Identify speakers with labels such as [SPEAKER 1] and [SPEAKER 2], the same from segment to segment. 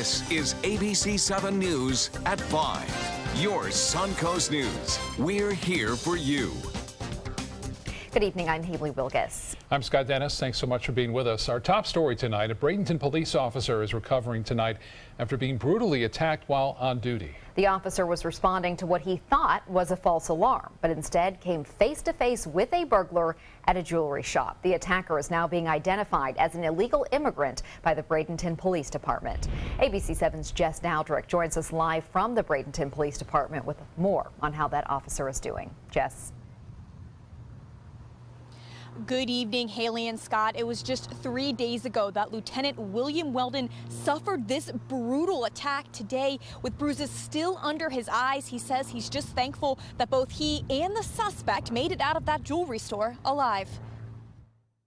[SPEAKER 1] This is ABC7 News at 5. Your Suncoast News. We're here for you.
[SPEAKER 2] Good evening, I'm Haley Wilgus.
[SPEAKER 3] I'm Scott Dennis. Thanks so much for being with us. Our top story tonight, a Bradenton police officer is recovering tonight after being brutally attacked while on duty.
[SPEAKER 2] The officer was responding to what he thought was a false alarm, but instead came face to face with a burglar at a jewelry shop. The attacker is now being identified as an illegal immigrant by the Bradenton Police Department. ABC7's Jess Dowdrick joins us live from the Bradenton Police Department with more on how that officer is doing. Jess.
[SPEAKER 4] Good evening, Haley and Scott. It was just 3 days ago that Lieutenant William Weldon suffered this brutal attack today with bruises still under his eyes. He says he's just thankful that both he and the suspect made it out of that jewelry store alive.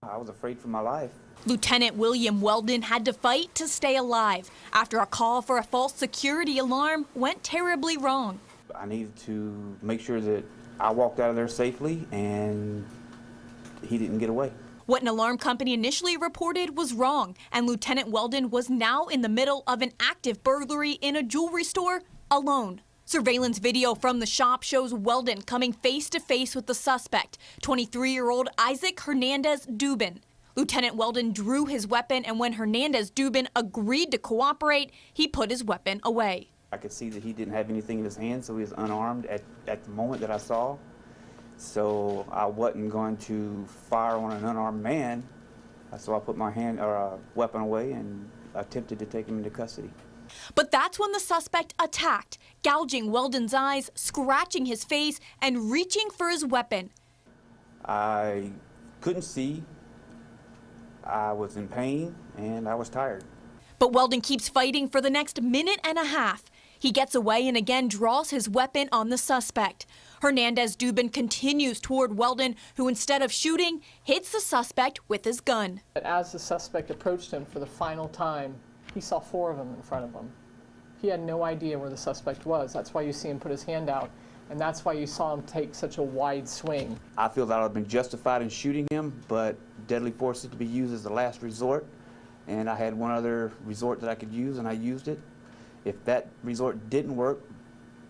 [SPEAKER 5] I was afraid for my life.
[SPEAKER 4] Lieutenant William Weldon had to fight to stay alive after a call for a false security alarm went terribly wrong.
[SPEAKER 5] I needed to make sure that I walked out of there safely and he didn't get away.
[SPEAKER 4] What an alarm company initially reported was wrong, and Lieutenant Weldon was now in the middle of an active burglary in a jewelry store alone. Surveillance video from the shop shows Weldon coming face to face with the suspect, 23-year-old Isaac Hernandez Dubin. Lieutenant Weldon drew his weapon, and when Hernandez Dubin agreed to cooperate, he put his weapon away.
[SPEAKER 5] I could see that he didn't have anything in his hand, so he was unarmed at the moment that I saw. So I wasn't going to fire on an unarmed man, so I put my weapon away and attempted to take him into custody.
[SPEAKER 4] But that's when the suspect attacked, gouging Weldon's eyes, scratching his face, and reaching for his weapon.
[SPEAKER 5] I couldn't see, I was in pain, and I was tired.
[SPEAKER 4] But Weldon keeps fighting for the next minute and a half. He gets away and again draws his weapon on the suspect. Hernandez Dubin continues toward Weldon, who instead of shooting, hits the suspect with his gun.
[SPEAKER 6] As the suspect approached him for the final time, he saw 4 of them in front of him. He had no idea where the suspect was. That's why you see him put his hand out, and that's why you saw him take such a wide swing.
[SPEAKER 5] I feel that I would have been justified in shooting him, but deadly force is to be used as the last resort, and I had one other resort that I could use, and I used it. If that resort didn't work,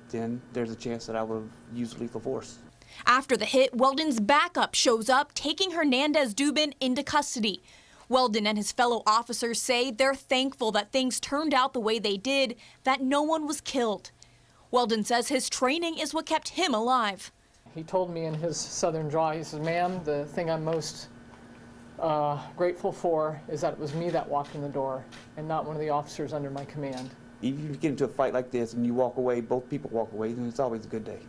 [SPEAKER 5] then there's a chance that I would have used lethal force.
[SPEAKER 4] After the hit, Weldon's backup shows up, taking Hernandez Dubin into custody. Weldon and his fellow officers say they're thankful that things turned out the way they did, that no one was killed. Weldon says his training is what kept him alive.
[SPEAKER 6] He told me in his southern drawl, he says, "Ma'am, the thing I'm most grateful for is that it was me that walked in the door and not one of the officers under my command."
[SPEAKER 5] If you get into a fight like this and you walk away, both people walk away, then it's always a good day.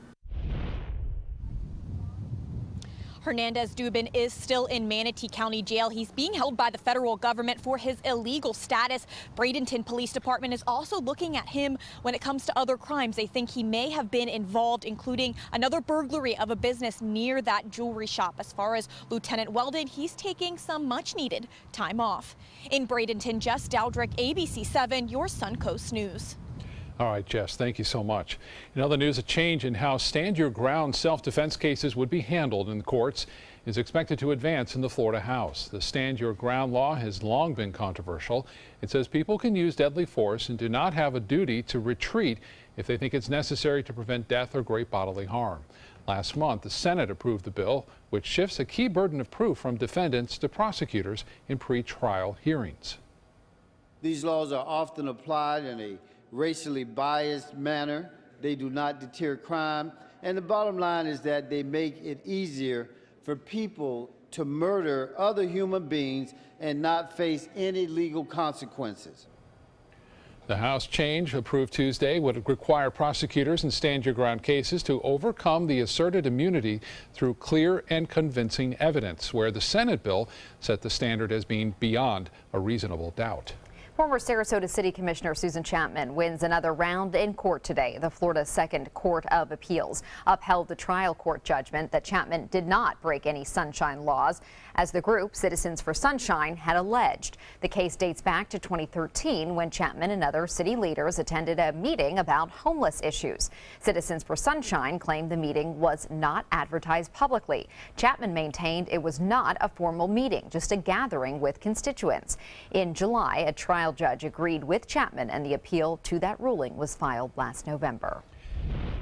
[SPEAKER 4] Hernandez Dubin is still in Manatee County Jail. He's being held by the federal government for his illegal status. Bradenton Police Department is also looking at him when it comes to other crimes. They think he may have been involved, including another burglary of a business near that jewelry shop. As far as Lieutenant Weldon, he's taking some much-needed time off. In Bradenton, Jess Dowdrick, ABC7, your Suncoast News.
[SPEAKER 3] All right, Jess, thank you so much. In other news, a change in how stand-your-ground self-defense cases would be handled in the courts is expected to advance in the Florida House. The stand-your-ground law has long been controversial. It says people can use deadly force and do not have a duty to retreat if they think it's necessary to prevent death or great bodily harm. Last month, the Senate approved the bill, which shifts a key burden of proof from defendants to prosecutors in pre-trial hearings.
[SPEAKER 7] These laws are often applied in a racially biased manner. They do not deter crime, and the bottom line is that they make it easier for people to murder other human beings and not face any legal consequences.
[SPEAKER 3] The House change approved Tuesday would require prosecutors in stand-your-ground cases to overcome the asserted immunity through clear and convincing evidence, where the Senate bill set the standard as being beyond a reasonable doubt.
[SPEAKER 2] Former Sarasota City Commissioner Susan Chapman wins another round in court today. The Florida's Second Court of Appeals upheld the trial court judgment that Chapman did not break any sunshine laws, as the group Citizens for Sunshine had alleged. The case dates back to 2013 when Chapman and other city leaders attended a meeting about homeless issues. Citizens for Sunshine claimed the meeting was not advertised publicly. Chapman maintained it was not a formal meeting, just a gathering with constituents. In July, a trial trial judge agreed with Chapman, and the appeal to that ruling was filed last November.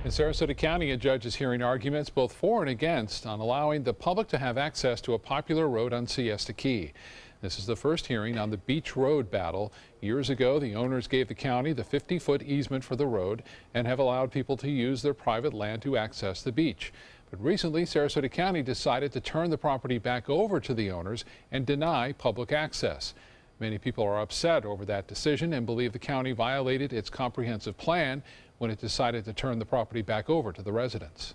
[SPEAKER 3] In Sarasota County, a judge is hearing arguments both for and against on allowing the public to have access to a popular road on Siesta Key. This is the first hearing on the Beach Road battle. Years ago, the owners gave the county the 50-foot easement for the road and have allowed people to use their private land to access the beach. But recently, Sarasota County decided to turn the property back over to the owners and deny public access. Many people are upset over that decision and believe the county violated its comprehensive plan when it decided to turn the property back over to the residents.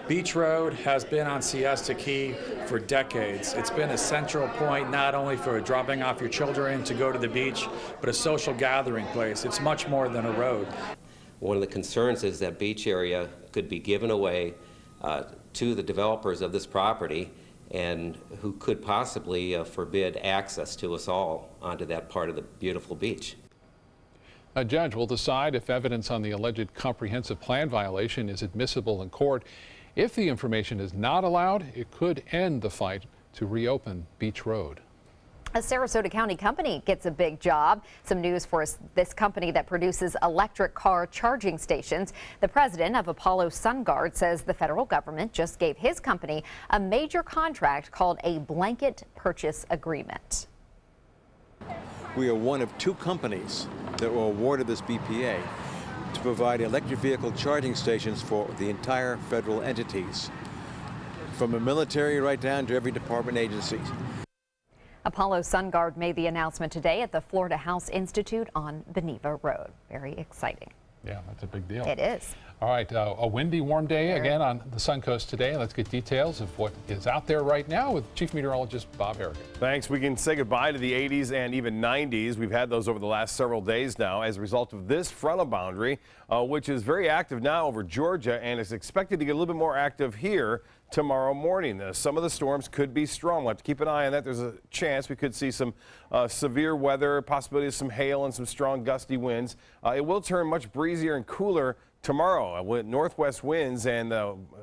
[SPEAKER 8] Beach Road has been on Siesta Key for decades. It's been a central point not only for dropping off your children to go to the beach, but a social gathering place. It's much more than a road.
[SPEAKER 9] One of the concerns is that beach area could be given away to the developers of this property and who could possibly forbid access to us all onto that part of the beautiful beach.
[SPEAKER 3] A judge will decide if evidence on the alleged comprehensive plan violation is admissible in court. If the information is not allowed, it could end the fight to reopen Beach Road.
[SPEAKER 2] A Sarasota County company gets a big job. Some news for this company that produces electric car charging stations. The president of Apollo Sungard says the federal government just gave his company a major contract called a blanket purchase agreement.
[SPEAKER 10] We are one of 2 companies that were awarded this BPA to provide electric vehicle charging stations for the entire federal entities, from the military right down to every department agency.
[SPEAKER 2] Apollo Sungard made the announcement today at the Florida House Institute on Beneva Road. Very exciting.
[SPEAKER 3] Yeah, that's a big deal.
[SPEAKER 2] It is.
[SPEAKER 3] All right, a windy, warm day again on the Suncoast today. Let's get details of what is out there right now with Chief Meteorologist Bob Harrigan.
[SPEAKER 11] Thanks. We can say goodbye to the 80s and even 90s. We've had those over the last several days now as a result of this frontal boundary, which is very active now over Georgia and is expected to get a little bit more active here tomorrow morning. Some of the storms could be strong. We'll have to keep an eye on that. There's a chance we could see some severe weather, possibility of some hail and some strong gusty winds. It will turn much breezier and cooler tomorrow with northwest winds, and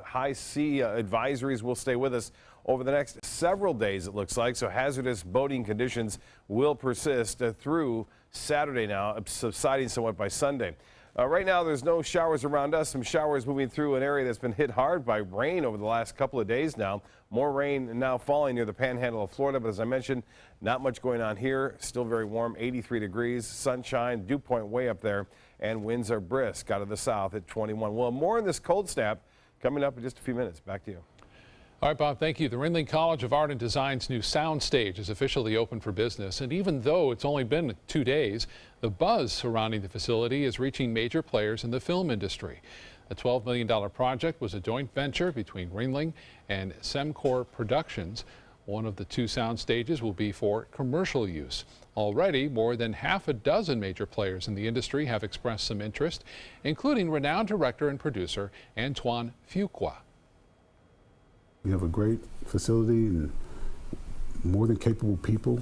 [SPEAKER 11] high sea advisories will stay with us over the next several days, it looks like. So hazardous boating conditions will persist through Saturday now, subsiding somewhat by Sunday. Right now, there's no showers around us. Some showers moving through an area that's been hit hard by rain over the last couple of days now. More rain now falling near the panhandle of Florida, but as I mentioned, not much going on here. Still very warm, 83 degrees, sunshine, dew point way up there, and winds are brisk out of the south at 21. Well, more on this cold snap coming up in just a few minutes. Back to you.
[SPEAKER 3] All right, Bob, thank you. The Ringling College of Art and Design's new sound stage is officially open for business. And even though it's only been 2 days, the buzz surrounding the facility is reaching major players in the film industry. The $12 million project was a joint venture between Ringling and Semcor Productions. One of the 2 sound stages will be for commercial use. Already, more than half a dozen major players in the industry have expressed some interest, including renowned director and producer Antoine Fuqua.
[SPEAKER 12] We have a great facility and more than capable people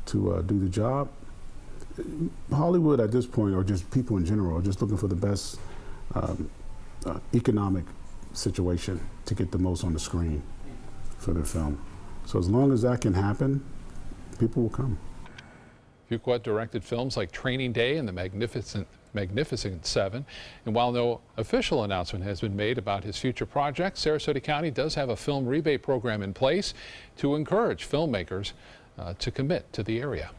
[SPEAKER 12] to do the job. Hollywood at this point, or just people in general, are just looking for the best economic situation to get the most on the screen for their film. So as long as that can happen, people will come.
[SPEAKER 3] Fuqua directed films like Training Day and The Magnificent Seven. And while no official announcement has been made about his future projects, Sarasota County does have a film rebate program in place to encourage filmmakers to commit to the area.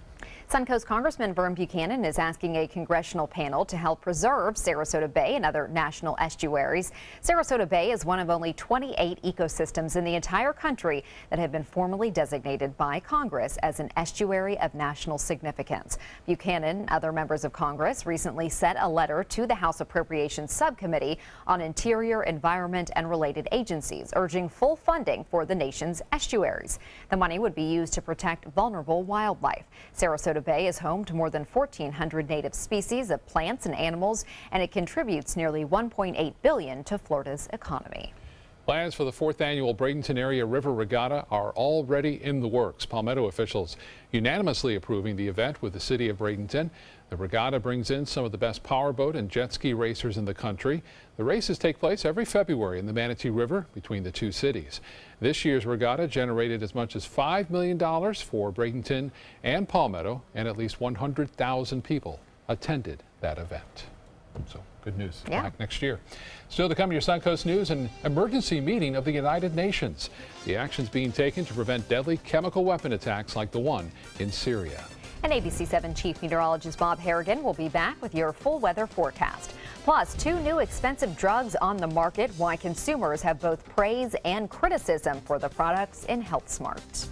[SPEAKER 2] Suncoast Congressman Vern Buchanan is asking a congressional panel to help preserve Sarasota Bay and other national estuaries. Sarasota Bay is one of only 28 ecosystems in the entire country that have been formally designated by Congress as an estuary of national significance. Buchanan and other members of Congress recently sent a letter to the House Appropriations Subcommittee on Interior, Environment, and related agencies, urging full funding for the nation's estuaries. The money would be used to protect vulnerable wildlife. Sarasota Bay is home to more than 1,400 native species of plants and animals, and it contributes nearly $1.8 billion to Florida's economy.
[SPEAKER 3] Plans for the 4th annual Bradenton Area River Regatta are already in the works. Palmetto officials unanimously approving the event with the city of Bradenton. The regatta brings in some of the best powerboat and jet ski racers in the country. The races take place every February in the Manatee River between the two cities. This year's regatta generated as much as $5 million for Bradenton and Palmetto, and at least 100,000 people attended that event. So good news.
[SPEAKER 2] Yeah.
[SPEAKER 3] Back next year. Still to come, your Suncoast News, an emergency meeting of the United Nations. The actions being taken to prevent deadly chemical weapon attacks like the one in Syria.
[SPEAKER 2] And ABC7 Chief Meteorologist Bob Harrigan will be back with your full weather forecast. Plus, 2 new expensive drugs on the market, why consumers have both praise and criticism for the products in HealthSmart.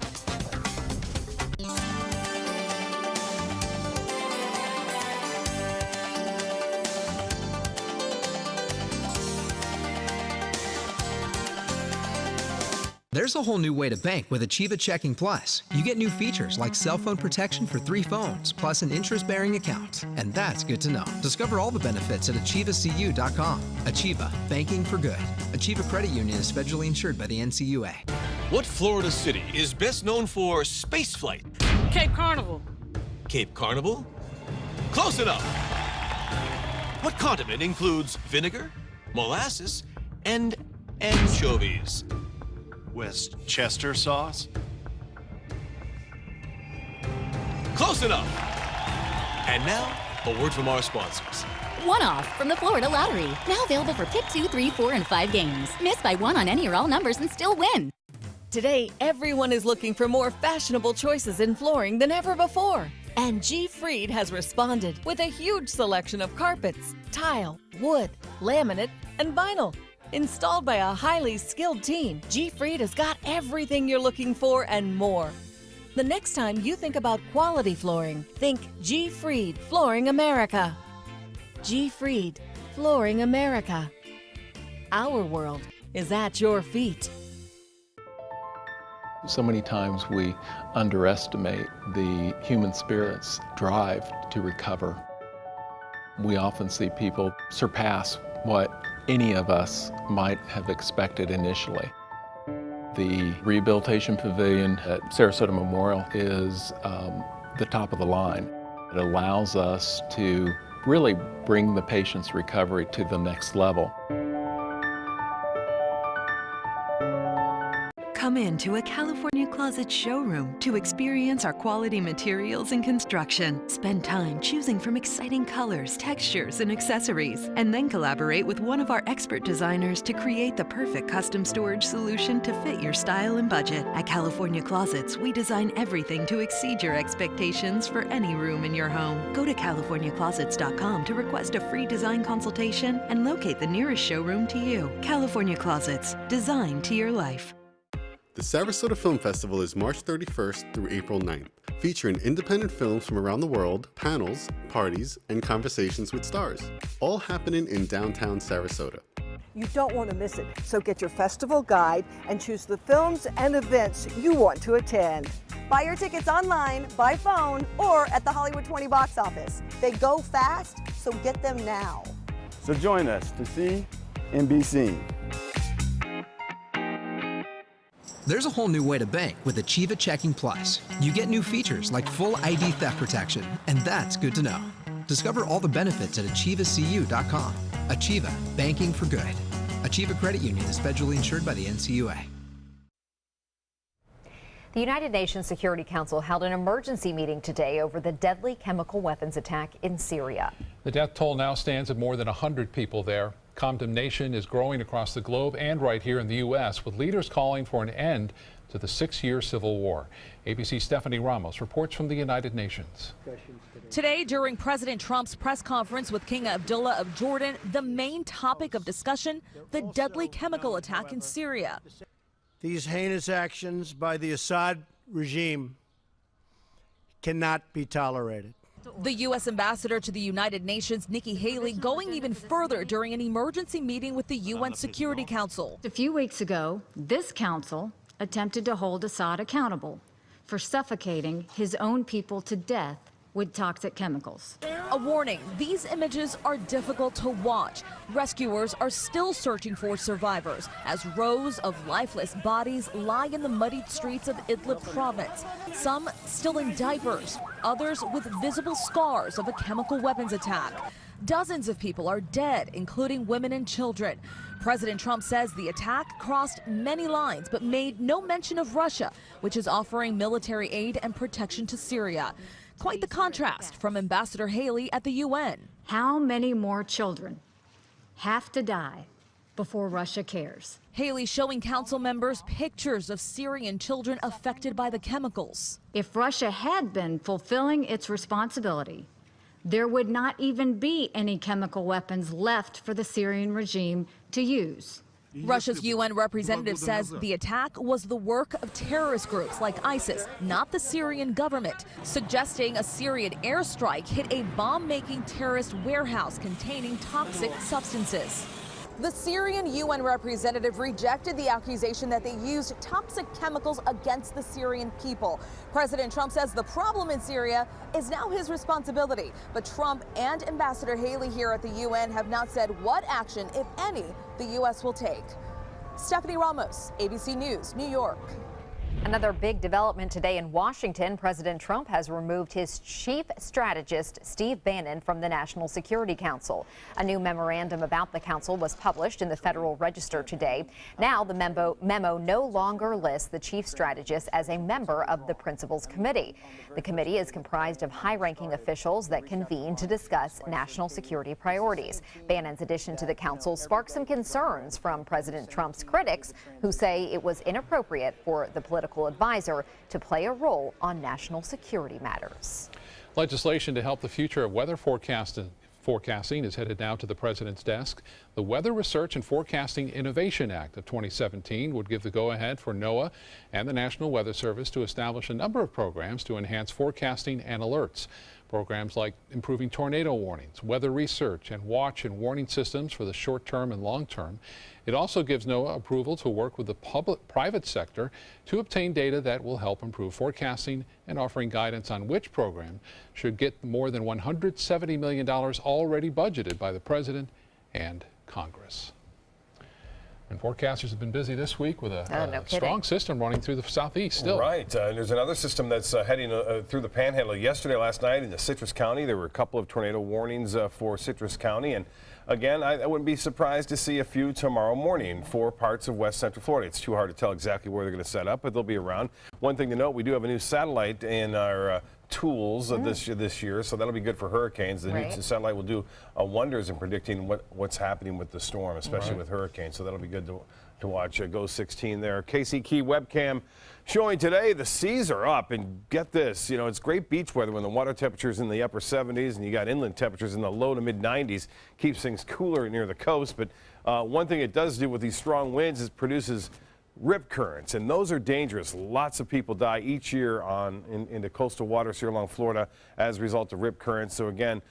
[SPEAKER 13] There's a whole new way to bank with Achieva Checking Plus. You get new features like cell phone protection for 3 phones, plus an interest-bearing account. And that's good to know. Discover all the benefits at achievacu.com. Achieva, banking for good. Achieva Credit Union is federally insured by the NCUA.
[SPEAKER 14] What Florida city is best known for spaceflight?
[SPEAKER 15] Cape Carnival.
[SPEAKER 14] Cape Carnival? Close enough. What condiment includes vinegar, molasses, and anchovies?
[SPEAKER 16] Westchester sauce?
[SPEAKER 14] Close enough. And now, a word from our sponsors.
[SPEAKER 17] One-off from the Florida Lottery. Now available for pick 2, 3, 4, and 5 games. Miss by 1 on any or all numbers and still win.
[SPEAKER 18] Today, everyone is looking for more fashionable choices in flooring than ever before. And G. Fried has responded with a huge selection of carpets, tile, wood, laminate, and vinyl. Installed by a highly skilled team, G. Fried has got everything you're looking for and more. The next time you think about quality flooring, think G. Fried Flooring America. G. Fried Flooring America. Our world is at your feet.
[SPEAKER 19] So many times we underestimate the human spirit's drive to recover. We often see people surpass what any of us might have expected initially. The Rehabilitation Pavilion at Sarasota Memorial is the top of the line. It allows us to really bring the patient's recovery to the next level.
[SPEAKER 20] Come into a California Closet showroom to experience our quality materials and construction. Spend time choosing from exciting colors, textures, and accessories, and then collaborate with one of our expert designers to create the perfect custom storage solution to fit your style and budget. At California Closets, we design everything to exceed your expectations for any room in your home. Go to CaliforniaClosets.com to request a free design consultation and locate the nearest showroom to you. California Closets, designed to your life.
[SPEAKER 21] The Sarasota Film Festival is March 31st through April 9th, featuring independent films from around the world, panels, parties, and conversations with stars, all happening in downtown Sarasota.
[SPEAKER 22] You don't want to miss it, so get your festival guide and choose the films and events you want to attend. Buy your tickets online, by phone, or at the Hollywood 20 box office. They go fast, so get them now.
[SPEAKER 23] So join us to see and be seen.
[SPEAKER 13] There's a whole new way to bank with Achieva Checking Plus. You get new features like full ID theft protection, and that's good to know. Discover all the benefits at achievacu.com. Achieva, banking for good. Achieva Credit Union is federally insured by the NCUA.
[SPEAKER 2] The United Nations Security Council held an emergency meeting today over the deadly chemical weapons attack in Syria.
[SPEAKER 3] The death toll now stands at more than 100 people there. Condemnation is growing across the globe and right here in the U.S., with leaders calling for an end to the 6-year civil war. ABC's Stephanie Ramos reports from the United Nations.
[SPEAKER 4] Today, during President Trump's press conference with King Abdullah of Jordan, the main topic of discussion, the deadly chemical attack in Syria.
[SPEAKER 24] These heinous actions by the Assad regime cannot be tolerated.
[SPEAKER 4] The U.S. ambassador to the United Nations, Nikki Haley, going even further during an emergency meeting with the UN Security Council.
[SPEAKER 25] A few weeks ago, this council attempted to hold Assad accountable for suffocating his own people to death with toxic chemicals.
[SPEAKER 18] A warning, these images are difficult to watch. Rescuers are still searching for survivors as rows of lifeless bodies lie in the muddied streets of Idlib province. Some still in diapers, others with visible scars of a chemical weapons attack. Dozens of people are dead, including women and children. President Trump says the attack crossed many lines but made no mention of Russia, which is offering military aid and protection to Syria. Quite the contrast from Ambassador Haley at the UN.
[SPEAKER 25] How many more children have to die before Russia cares?
[SPEAKER 18] Haley showing council members pictures of Syrian children affected by the chemicals.
[SPEAKER 25] If Russia had been fulfilling its responsibility, there would not even be any chemical weapons left for the Syrian regime to use.
[SPEAKER 18] Russia's UN representative says the attack was the work of terrorist groups like ISIS, not the Syrian government, suggesting a Syrian airstrike hit a bomb-making terrorist warehouse containing toxic substances. The Syrian UN representative rejected the accusation that they used toxic chemicals against the Syrian people. President Trump says the problem in Syria is now his responsibility. But Trump and Ambassador Haley here at the UN have not said what action, if any, the U.S. will take. Stephanie Ramos, ABC News, New York.
[SPEAKER 2] Another big development today in Washington. President Trump has removed his chief strategist, Steve Bannon, from the National Security Council. A new memorandum about the council was published in the Federal Register today. Now the memo no longer lists the chief strategist as a member of the Principals Committee. The committee is comprised of high-ranking officials that convene to discuss national security priorities. Bannon's addition to the council sparked some concerns from President Trump's critics, who say it was inappropriate for the political advisor to play a role on national security matters.
[SPEAKER 3] Legislation to help the future of weather forecasting is headed now to the president's desk. The Weather Research and Forecasting Innovation Act of 2017 would give the go-ahead for NOAA and the National Weather Service to establish a number of programs to enhance forecasting and alerts. Programs like improving tornado warnings, weather research, and watch and warning systems for the short term and long term. It also gives NOAA approval to work with the private sector to obtain data that will help improve forecasting and offering guidance on which program should get more than $170 million already budgeted by the president and Congress. And forecasters have been busy this week with a strong system running through the southeast still.
[SPEAKER 11] Right. There's another system that's heading through the Panhandle. Yesterday, last night in the Citrus County, there were a couple of tornado warnings for Citrus County. And again, I wouldn't be surprised to see a few tomorrow morning for parts of west central Florida. It's too hard to tell exactly where they're going to set up, but they'll be around. One thing to note, we do have a new satellite in our tools this year, so that'll be good for hurricanes. The new satellite will do wonders in predicting what's happening with the storm, especially with hurricanes, so that'll be good to watch. Go 16 there. KC Key webcam showing today the seas are up, and get this, it's great beach weather when the water temperature's in the upper 70s and you got inland temperatures in the low to mid 90s. Keeps things cooler near the coast, but one thing it does do with these strong winds is produces rip currents, and those are dangerous. Lots of people die each year into coastal waters here along Florida as a result of rip currents. So again,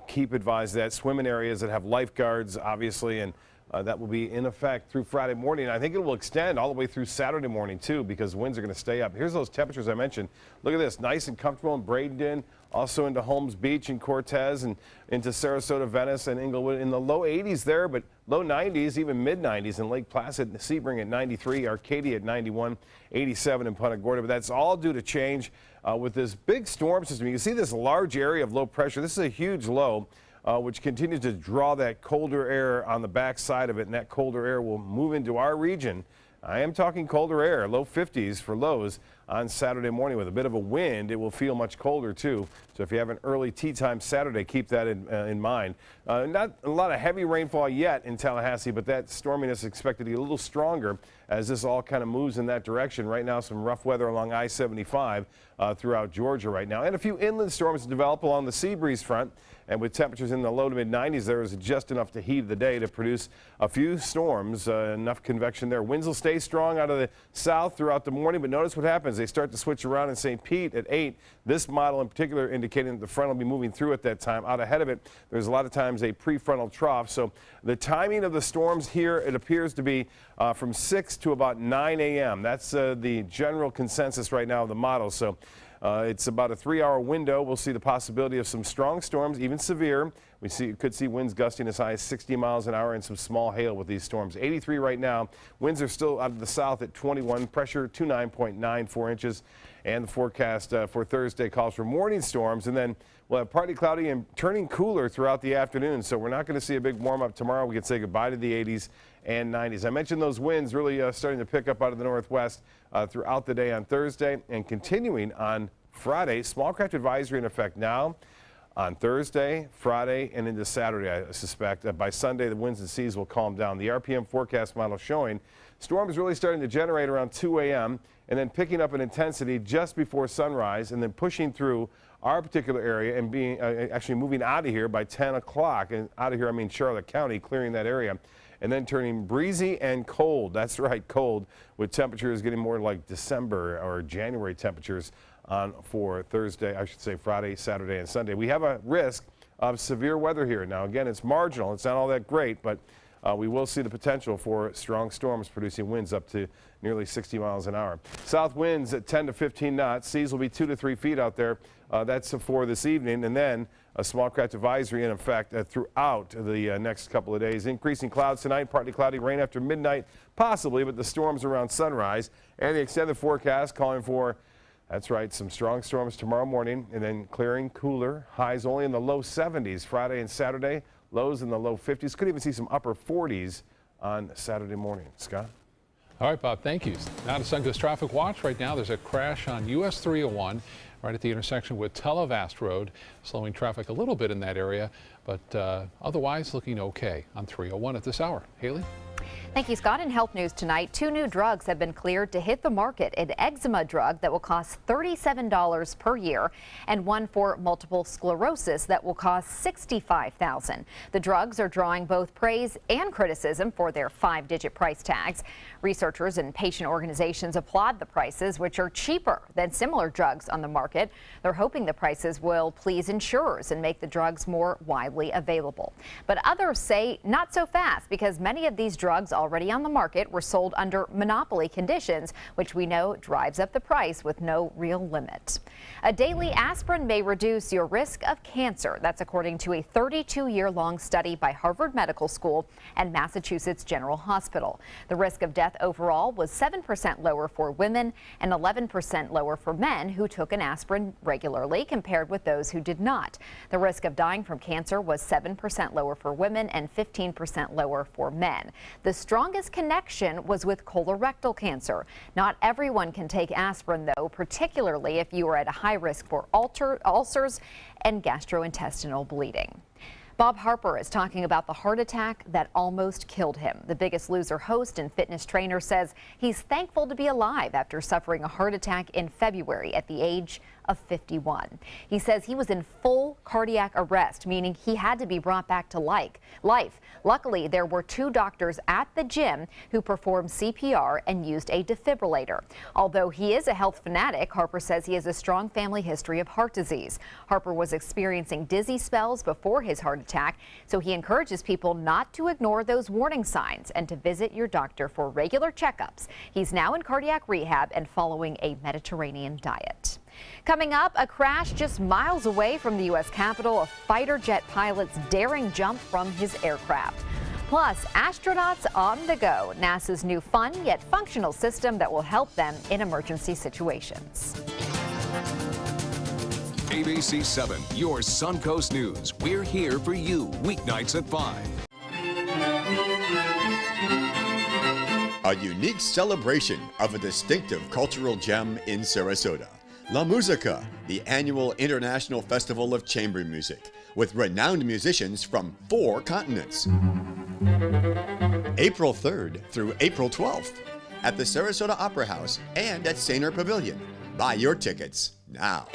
[SPEAKER 11] keep advised that swim in areas that have lifeguards, obviously, and that will be in effect through Friday morning. I think it will extend all the way through Saturday morning too, because winds are going to stay up. Here's those temperatures I mentioned. Look at this, nice and comfortable in Bradenton, also into Holmes Beach and Cortez, and into Sarasota, Venice, and Inglewood in the low 80s there, but low 90s, even mid 90s in Lake Placid, Sebring at 93, Arcadia at 91, 87 in Punta Gorda. But that's all due to change with this big storm system. You can see this large area of low pressure. This is a huge low, which continues to draw that colder air on the back side of it, and that colder air will move into our region. I am talking colder air, low 50s for lows on Saturday morning. With a bit of a wind, it will feel much colder too. So if you have an early tea time Saturday, keep that in mind. Not a lot of heavy rainfall yet in Tallahassee, but that storminess is expected to be a little stronger as this all kind of moves in that direction. Right now, some rough weather along I-75 throughout Georgia right now, and a few inland storms develop along the sea breeze front. And with temperatures in the low to mid 90s, there is just enough to heat the day to produce a few storms, enough convection there. Winds will stay strong out of the south throughout the morning, but notice what happens. They start to switch around in St. Pete at 8. This model in particular indicating that the front will be moving through at that time. Out ahead of it, there's a lot of times a prefrontal trough. So the timing of the storms here, it appears to be from 6 to about 9 a.m. That's the general consensus right now of the model. So It's about a 3-hour window. We'll see the possibility of some strong storms, even severe. We could see winds gusting as high as 60 miles an hour and some small hail with these storms. 83 right now. Winds are still out of the south at 21. Pressure 29.94 inches. And the forecast for Thursday calls for morning storms, and then we'll have partly cloudy and turning cooler throughout the afternoon. So we're not going to see a big warm up tomorrow. We can say goodbye to the 80s and 90s. I mentioned those winds really starting to pick up out of the northwest throughout the day on Thursday and continuing on Friday. Small craft advisory in effect now on Thursday, Friday, and into Saturday. I suspect that by Sunday the winds and seas will calm down. The RPM forecast model showing storms really starting to generate around 2 a.m. and then picking up in intensity just before sunrise and then pushing through our particular area and being actually moving out of here by 10 o'clock. And out of here, I mean Charlotte County, clearing that area. And then turning breezy and cold. That's right, cold, with temperatures getting more like December or January temperatures on for Thursday, I should say Friday, Saturday, and Sunday. We have a risk of severe weather here. Now, again, it's marginal. It's not all that great, but we will see the potential for strong storms producing winds up to nearly 60 miles an hour. South winds at 10 to 15 knots. Seas will be 2 to 3 feet out there. That's for this evening. And then a small craft advisory in effect throughout the next couple of days. Increasing clouds tonight, partly cloudy, rain after midnight, possibly, but the storms around sunrise. And the extended forecast calling for, that's right, some strong storms tomorrow morning and then clearing, cooler. Highs only in the low 70s Friday and Saturday. Lows in the low 50s. Could even see some upper 40s on Saturday morning. Scott?
[SPEAKER 3] All right, Bob, thank you. Now to Suncoast Traffic Watch. Right now, there's a crash on US 301 right at the intersection with Televast Road, slowing traffic a little bit in that area, but otherwise looking okay on 301 at this hour. Haley?
[SPEAKER 2] Thank you, Scott. In health news tonight, 2 new drugs have been cleared to hit the market. An eczema drug that will cost $37 per year and one for multiple sclerosis that will cost $65,000. The drugs are drawing both praise and criticism for their 5-digit price tags. Researchers and patient organizations applaud the prices, which are cheaper than similar drugs on the market. They're hoping the prices will please insurers and make the drugs more widely available. But others say not so fast, because many of these drugs already on the market were sold under monopoly conditions, which we know drives up the price with no real limit. A daily aspirin may reduce your risk of cancer. That's according to a 32-year-long study by Harvard Medical School and Massachusetts General Hospital. The risk of death overall was 7% lower for women and 11% lower for men who took an aspirin regularly compared with those who did not. The risk of dying from cancer was 7% lower for women and 15% lower for men. The strongest connection was with colorectal cancer. Not everyone can take aspirin, though, particularly if you are at a high risk for ulcers and gastrointestinal bleeding. Bob Harper is talking about the heart attack that almost killed him. The Biggest Loser host and fitness trainer says he's thankful to be alive after suffering a heart attack in February at the age of 51. He says he was in full cardiac arrest, meaning he had to be brought back to life. Luckily, there were 2 doctors at the gym who performed CPR and used a defibrillator. Although he is a health fanatic, Harper says he has a strong family history of heart disease. Harper was experiencing dizzy spells before his heart attack, so he encourages people not to ignore those warning signs and to visit your doctor for regular checkups. He's now in cardiac rehab and following a Mediterranean diet. Coming up, a crash just miles away from the U.S. Capitol, a fighter jet pilot's daring jump from his aircraft. Plus, astronauts on the go, NASA's new fun yet functional system that will help them in emergency situations.
[SPEAKER 1] ABC7, your Suncoast News. We're here for you weeknights at 5.
[SPEAKER 5] A unique celebration of a distinctive cultural gem in Sarasota. La Musica, the annual international festival of chamber music, with renowned musicians from 4 continents. April 3rd through April 12th at the Sarasota Opera House and at Sainer Pavilion. Buy your tickets now.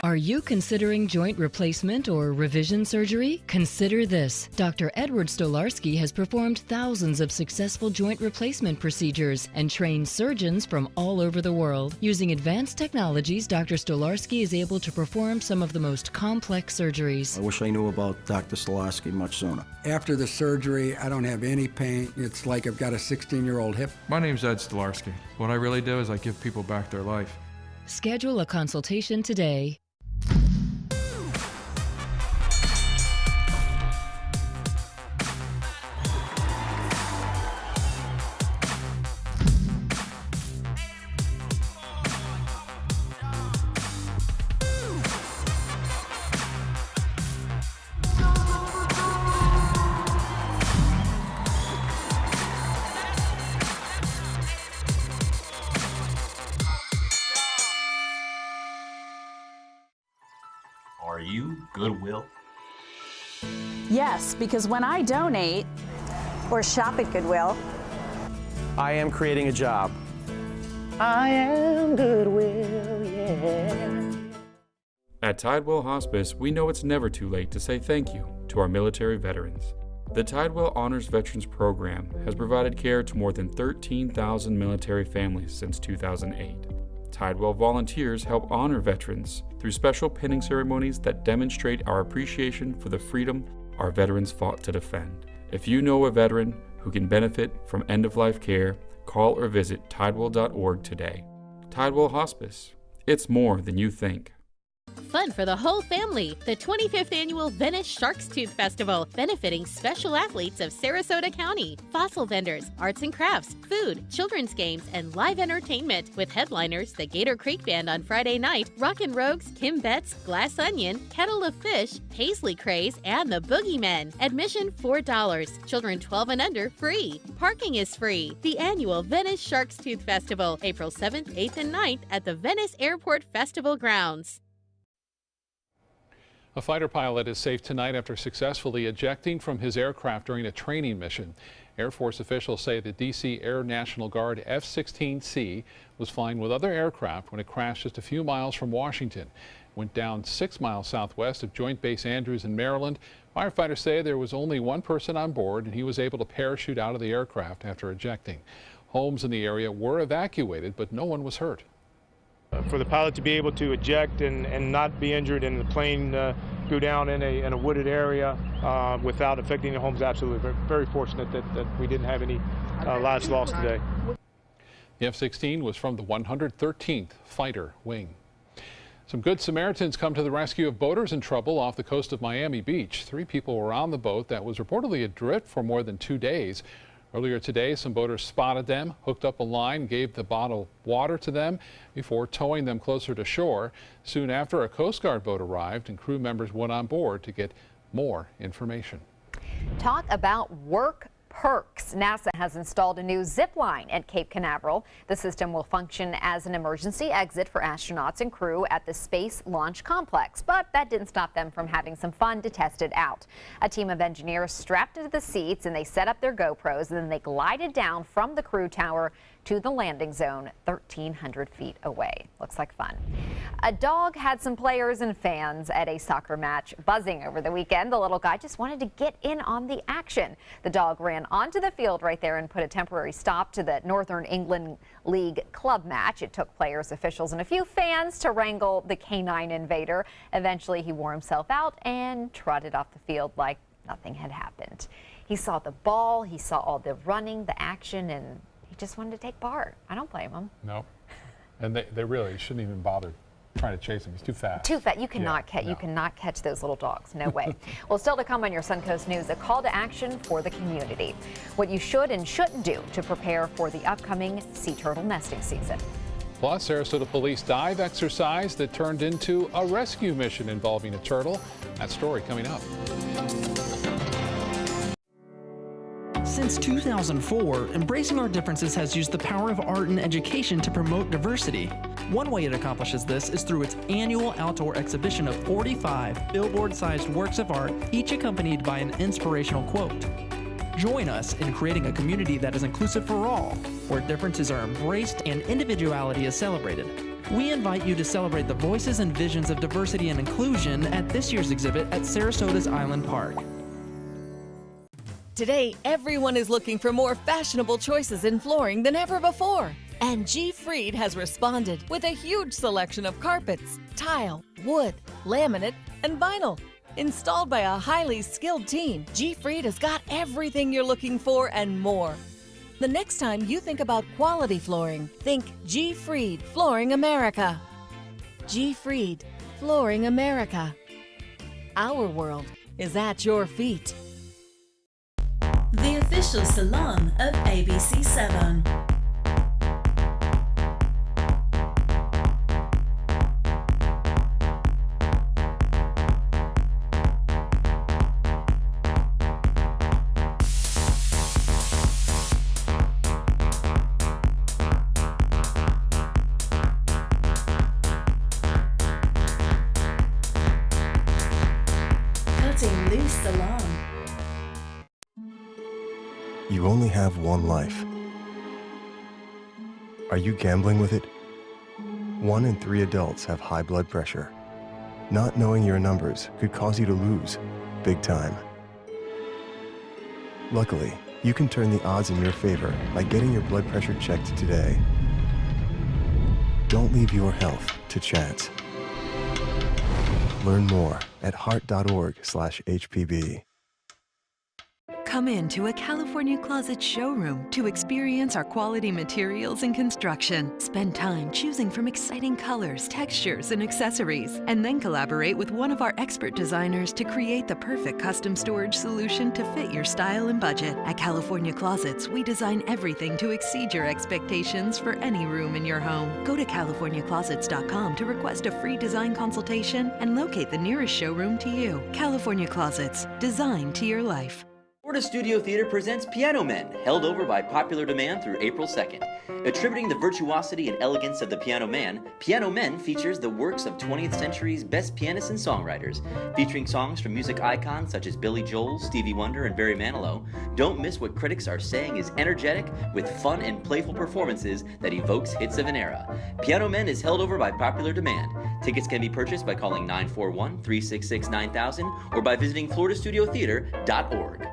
[SPEAKER 6] Are you considering joint replacement or revision surgery? Consider this. Dr. Edward Stolarski has performed thousands of successful joint replacement procedures and trained surgeons from all over the world. Using advanced technologies, Dr. Stolarski is able to perform some of the most complex surgeries.
[SPEAKER 7] I wish I knew about Dr. Stolarski much sooner.
[SPEAKER 8] After the surgery, I don't have any pain. It's like I've got a 16-year-old hip.
[SPEAKER 9] My name's Ed Stolarski. What I really do is I give people back their life.
[SPEAKER 6] Schedule a consultation today.
[SPEAKER 15] Are you Goodwill?
[SPEAKER 26] Yes, because when I donate
[SPEAKER 22] or shop at Goodwill,
[SPEAKER 15] I am creating a job.
[SPEAKER 26] I am Goodwill, yeah.
[SPEAKER 27] At Tidewell Hospice, we know it's never too late to say thank you to our military veterans. The Tidewell Honors Veterans Program has provided care to more than 13,000 military families since 2008. Tidewell volunteers help honor veterans through special pinning ceremonies that demonstrate our appreciation for the freedom our veterans fought to defend. If you know a veteran who can benefit from end-of-life care, call or visit tidewell.org today. Tidewell Hospice. It's more than you think.
[SPEAKER 28] Fun for the whole family. The 25th Annual Venice Shark's Tooth Festival, benefiting special athletes of Sarasota County, fossil vendors, arts and crafts, food, children's games, and live entertainment with headliners the Gator Creek Band on Friday night, Rockin' Rogues, Kim Betts, Glass Onion, Kettle of Fish, Paisley Craze, and the Boogeymen. Admission $4. Children 12 and under free. Parking is free. The annual Venice Shark's Tooth Festival, April 7th, 8th, and 9th at the Venice Airport Festival grounds.
[SPEAKER 3] A fighter pilot is safe tonight after successfully ejecting from his aircraft during a training mission. Air Force officials say the D.C. Air National Guard F-16C was flying with other aircraft when it crashed just a few miles from Washington. It went down 6 miles southwest of Joint Base Andrews in Maryland. Firefighters say there was only one person on board and he was able to parachute out of the aircraft after ejecting. Homes in the area were evacuated, but no one was hurt.
[SPEAKER 29] For the pilot to be able to eject and not be injured and the plane go down in a wooded area without affecting the homes, absolutely. Very fortunate that we didn't have any lives lost today.
[SPEAKER 3] The F-16 was from the 113th Fighter Wing. Some Good Samaritans come to the rescue of boaters in trouble off the coast of Miami Beach. 3 people were on the boat that was reportedly adrift for more than 2 days. Earlier today, some boaters spotted them, hooked up a line, gave the bottled water to them before towing them closer to shore. Soon after, a Coast Guard boat arrived and crew members went on board to get more information.
[SPEAKER 2] Talk about work perks. NASA has installed a new zip line at Cape Canaveral. The system will function as an emergency exit for astronauts and crew at the Space Launch Complex, but that didn't stop them from having some fun to test it out. A team of engineers strapped into the seats and they set up their GoPros, and then they glided down from the crew tower to the landing zone 1,300 feet away. Looks like fun. A dog had some players and fans at a soccer match buzzing over the weekend. The little guy just wanted to get in on the action. The dog ran onto the field right there and put a temporary stop to the Northern England League club match. It took players, officials, and a few fans to wrangle the canine invader. Eventually, he wore himself out and trotted off the field like nothing had happened. He saw the ball, he saw all the running, the action, and he just wanted to take part. I don't blame him.
[SPEAKER 3] No. And they really shouldn't even bother trying to chase him. He's too fast.
[SPEAKER 2] Too fast. You cannot catch those little dogs. No way. Well, still to come on your Suncoast News, a call to action for the community. What you should and shouldn't do to prepare for the upcoming sea turtle nesting season.
[SPEAKER 3] Plus, Sarasota police dive exercise that turned into a rescue mission involving a turtle. That story coming up.
[SPEAKER 30] Since 2004, Embracing Our Differences has used the power of art and education to promote diversity. One way it accomplishes this is through its annual outdoor exhibition of 45 billboard-sized works of art, each accompanied by an inspirational quote. Join us in creating a community that is inclusive for all, where differences are embraced and individuality is celebrated. We invite you to celebrate the voices and visions of diversity and inclusion at this year's exhibit at Sarasota's Island Park.
[SPEAKER 18] Today, everyone is looking for more fashionable choices in flooring than ever before. And G. Fried has responded with a huge selection of carpets, tile, wood, laminate, and vinyl. Installed by a highly skilled team, G. Fried has got everything you're looking for and more. The next time you think about quality flooring, think G. Fried Flooring America. G. Fried Flooring America. Our world is at your feet.
[SPEAKER 10] The official salon of ABC7. Cutting Loose Salon.
[SPEAKER 12] You only have one life. Are you gambling with it? 1 in 3 adults have high blood pressure. Not knowing your numbers could cause you to lose, big time. Luckily, you can turn the odds in your favor by getting your blood pressure checked today. Don't leave your health to chance. Learn more at heart.org/HPB.
[SPEAKER 13] Come into a California Closet showroom to experience our quality materials and construction. Spend time choosing from exciting colors, textures, and accessories, and then collaborate with one of our expert designers to create the perfect custom storage solution to fit your style and budget. At California Closets, we design everything to exceed your expectations for any room in your home. Go to CaliforniaClosets.com to request a free design consultation and locate the nearest showroom to you. California Closets, designed to your life.
[SPEAKER 14] Florida Studio Theater presents Piano Men, held over by popular demand through April 2nd. Attributing the virtuosity and elegance of the Piano Man, Piano Men features the works of 20th century's best pianists and songwriters. Featuring songs from music icons such as Billy Joel, Stevie Wonder, and Barry Manilow, don't miss what critics are saying is energetic with fun and playful performances that evokes hits of an era. Piano Men is held over by popular demand. Tickets can be purchased by calling 941-366-9000 or by visiting FloridaStudioTheater.org.